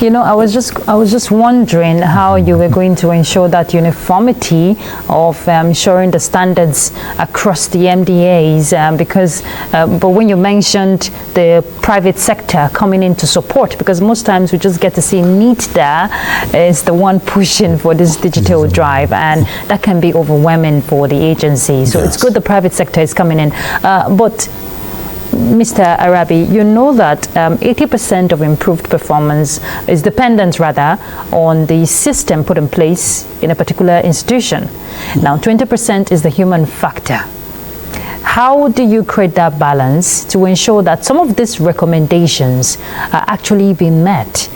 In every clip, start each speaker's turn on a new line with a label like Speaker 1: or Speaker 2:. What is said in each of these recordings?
Speaker 1: You know, I was just wondering how you were going to ensure that uniformity of ensuring the standards across the MDAs, but when you mentioned the private sector coming in to support, because most times we just get to see NEET there is the one pushing for this digital drive, and that can be overwhelming for the agency. So it's good the private sector is coming in, but Mr. Arabi, you know that 80% of improved performance is dependent, rather, on the system put in place in a particular institution. Now, 20% is the human factor. How do you create that balance to ensure that some of these recommendations are actually being met?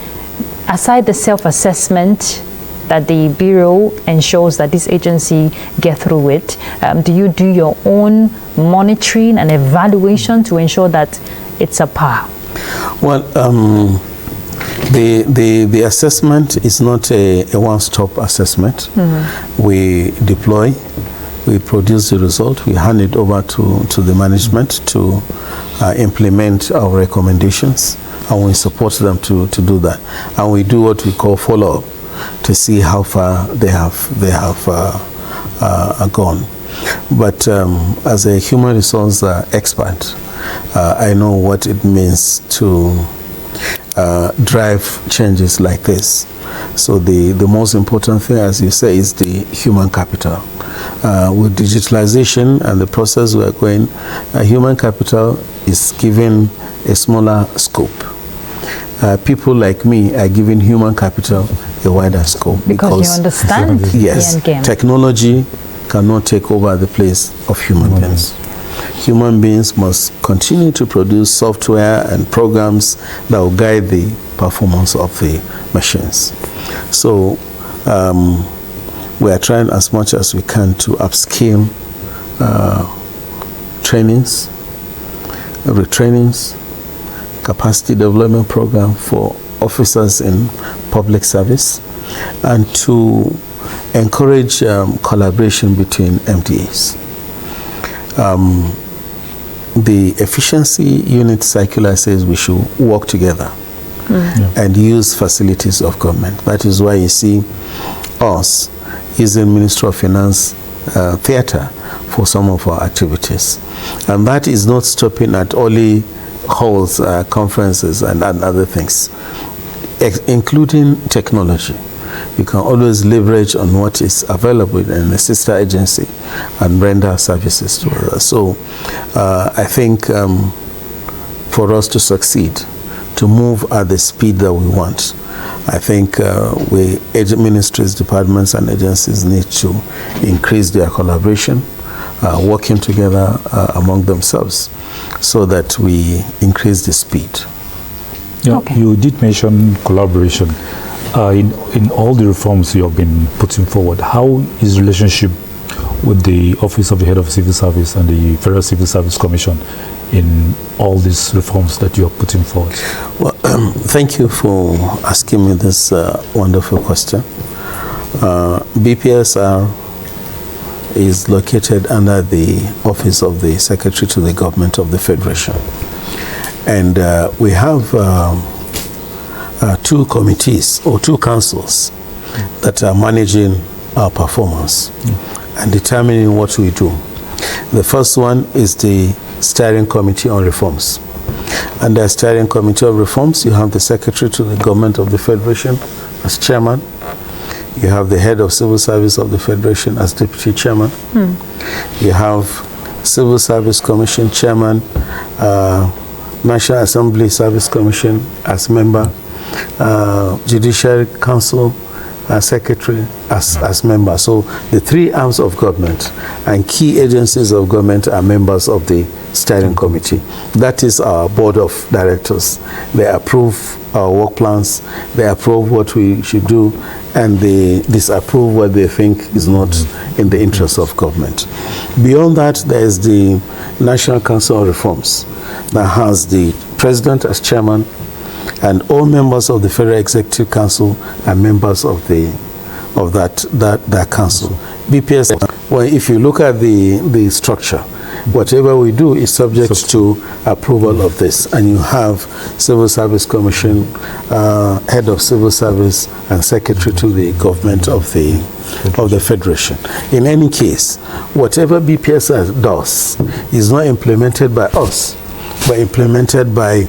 Speaker 1: Aside the self-assessment that the Bureau ensures that this agency get through it, do you do your own monitoring and evaluation to ensure that it's a par?
Speaker 2: Well, the assessment is not a one-stop assessment. We deploy, we produce the result, we hand it over to the management to implement our recommendations, and we support them to do that. And we do what we call follow-up to see how far they have gone. But as a human resource expert, I know what it means to drive changes like this. So the most important thing, as you say, is the human capital. With digitalization and the process we are going, human capital is given a smaller scope. People like me are given human capital a wider scope.
Speaker 1: Because you understand the end game.
Speaker 2: Technology cannot take over the place of human beings. Human beings must continue to produce software and programs that will guide the performance of the machines. So we are trying as much as we can to upskill trainings, retrainings, capacity development program for officers in public service, and to encourage collaboration between MDAs. The efficiency unit circular says we should work together and use facilities of government. That is why you see us using Ministry of Finance theater for some of our activities. And that is not stopping at only halls, conferences, and other things, including technology. You can always leverage on what is available in the sister agency and render services to others. So I think for us to succeed, to move at the speed that we want, I think ministries, departments, and agencies need to increase their collaboration, working together among themselves, so that we increase the speed.
Speaker 3: Yeah, okay. You did mention collaboration. In all the reforms you have been putting forward, how is the relationship with the Office of the Head of Civil Service and the Federal Civil Service Commission in all these reforms that you are putting forward?
Speaker 2: Well, thank you for asking me this wonderful question. BPSR is located under the Office of the Secretary to the Government of the Federation. And we have two committees or two councils that are managing our performance and determining what we do. The first one is the Steering Committee on Reforms. Under the Steering Committee on Reforms, you have the Secretary to the Government of the Federation as chairman. You have the Head of Civil Service of the Federation as deputy chairman. You have Civil Service Commission chairman, National Assembly Service Commission as member, Judiciary Council secretary as member. So the three arms of government and key agencies of government are members of the steering committee. That is our board of directors. They approve our work plans, they approve what we should do, and they disapprove what they think is not in the interest of government. Beyond that, there is the National Council on Reforms that has the president as chairman, and all members of the Federal Executive Council are members of that council. BPS, well, if you look at the structure, Whatever we do is subject to approval of this. And you have Civil Service Commission, head of Civil Service, and secretary to the government of the Federation. In any case, whatever BPSR does is not implemented by us, but implemented by,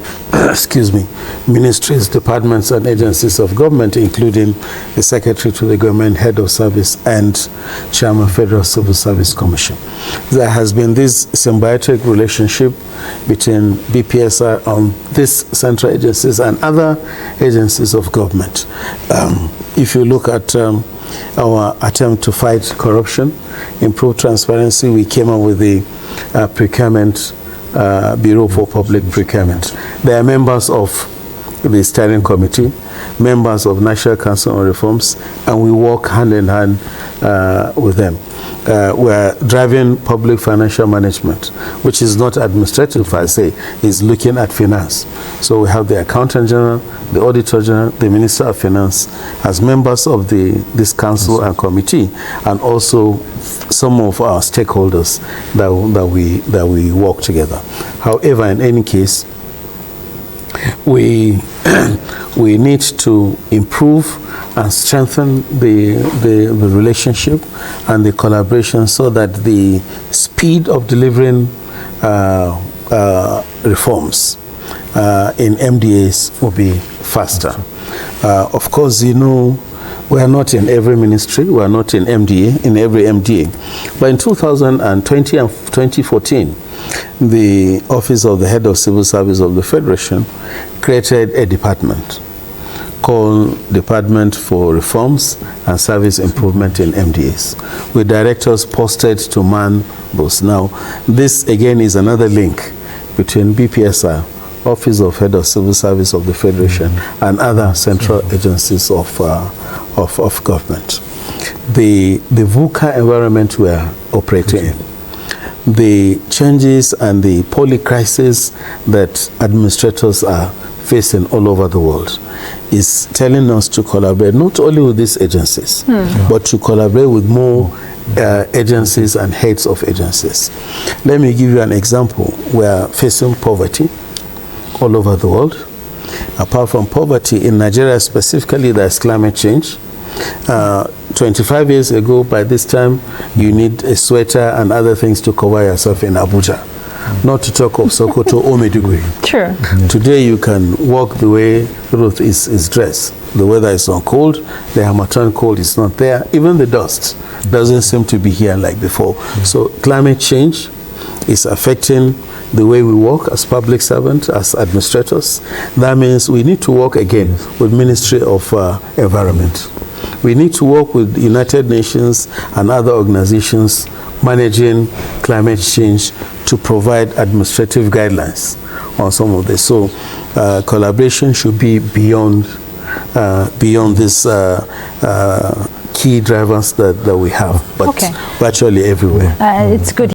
Speaker 2: ministries, departments, and agencies of government, including the Secretary to the Government, Head of Service, and Chairman, Federal Civil Service Commission. There has been this symbiotic relationship between BPSR on these central agencies and other agencies of government. If you look at our attempt to fight corruption, improve transparency, we came up with the procurement Bureau for Public Procurement. They are members of the Steering Committee, members of National Council on Reforms, and we work hand in hand with them. We are driving public financial management, which is not administrative per se, is looking at finance. So we have the Accountant General, the Auditor General, the Minister of Finance as members of this council and committee, and also some of our stakeholders that we work together. However, in any case, we need to improve and strengthen the relationship and the collaboration so that the speed of delivering reforms in MDAs will be faster. Of course, you know, we are not in every ministry, we are not in MDA, in every MDA. But in 2020 and 2014, the Office of the Head of Civil Service of the Federation created a department called Department for Reforms and Service Improvement in MDAs, with directors posted to man those. Now, this again is another link between BPSR, Office of Head of Civil Service of the Federation, and other central agencies of government. The VUCA environment we are operating in, the changes and the poly-crisis that administrators are facing all over the world is telling us to collaborate not only with these agencies, but to collaborate with more agencies and heads of agencies. Let me give you an example. We are facing poverty all over the world. Apart from poverty, in Nigeria specifically, there's climate change. 25 years ago, by this time, you need a sweater and other things to cover yourself in Abuja. Not to talk of Sokoto or Maiduguri.
Speaker 1: Sure.
Speaker 2: Today you can walk the way Ruth is dressed. The weather is not cold, the Hamatan cold is not there. Even the dust doesn't seem to be here like before. So climate change is affecting the way we work as public servants, as administrators. That means we need to work again with Ministry of Environment. We need to work with United Nations and other organizations managing climate change to provide administrative guidelines on some of this. So collaboration should be beyond these key drivers that we have, but virtually everywhere.
Speaker 1: It's good.